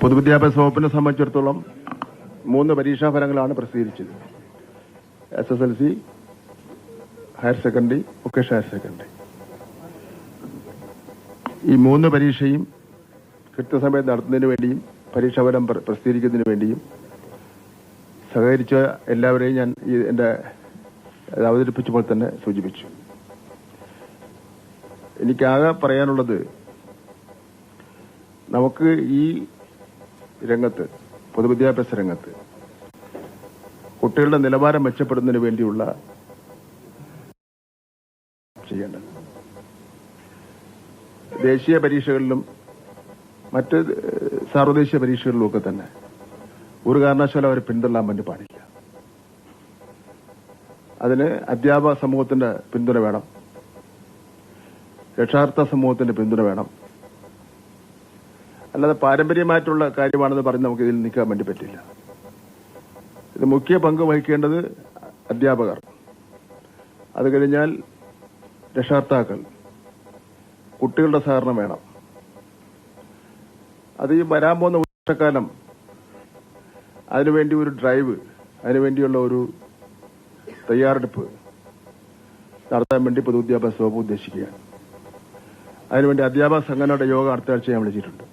പൊതുവിദ്യാഭ്യാസ വകുപ്പിനെ സംബന്ധിച്ചിടത്തോളം 3 പരീക്ഷാഫലങ്ങളാണ് പ്രസിദ്ധീകരിച്ചത്. SSLC, higher secondary, vocational higher secondary. ഈ 3 പരീക്ഷയും കൃത്യസമയത്ത് നടത്തുന്നതിന് വേണ്ടിയും പരീക്ഷാഫലം പ്രസിദ്ധീകരിക്കുന്നതിന് വേണ്ടിയും സഹകരിച്ച എല്ലാവരെയും ഞാൻ എന്റെ അവതരിപ്പിച്ചപ്പോൾ തന്നെ സൂചിപ്പിച്ചു. എനിക്കാകെ പറയാനുള്ളത്, നമുക്ക് ഈ രംഗത്ത്, പൊതുവിദ്യാഭ്യാസ രംഗത്ത് കുട്ടികളുടെ നിലവാരം മെച്ചപ്പെടുന്നതിന് വേണ്ടിയുള്ള ചെയ്യേണ്ടത് ദേശീയ പരീക്ഷകളിലും മറ്റ് സാർവദേശീയ പരീക്ഷകളിലുമൊക്കെ തന്നെ ഒരു കാരണവശാലും അവരെ പിന്തള്ളാൻ വേണ്ടി പാടില്ല. അതിന് അധ്യാപക സമൂഹത്തിന്റെ പിന്തുണ വേണം, രക്ഷാകർത്ത സമൂഹത്തിന്റെ പിന്തുണ വേണം. അല്ലാതെ പാരമ്പര്യമായിട്ടുള്ള കാര്യമാണെന്ന് പറഞ്ഞ് നമുക്ക് ഇതിൽ നിൽക്കാൻ വേണ്ടി പറ്റില്ല. ഇത് മുഖ്യ പങ്ക് വഹിക്കേണ്ടത് അധ്യാപകർ, അത് കഴിഞ്ഞാൽ രക്ഷാകർത്താക്കൾ, കുട്ടികളുടെ സഹകരണം വേണം. അത് ഈ വരാൻ പോകുന്ന വർഷക്കാലം അതിനുവേണ്ടി ഒരു ഡ്രൈവ്, അതിനുവേണ്ടിയുള്ള ഒരു തയ്യാറെടുപ്പ് നടത്താൻ വേണ്ടി പൊതുവിദ്യാഭ്യാസ വകുപ്പ് ഉദ്ദേശിക്കുകയാണ്. അതിനുവേണ്ടി അധ്യാപക സംഘടനയുടെ യോഗം അടുത്ത ആഴ്ച ഞാൻ വിളിച്ചിട്ടുണ്ട്.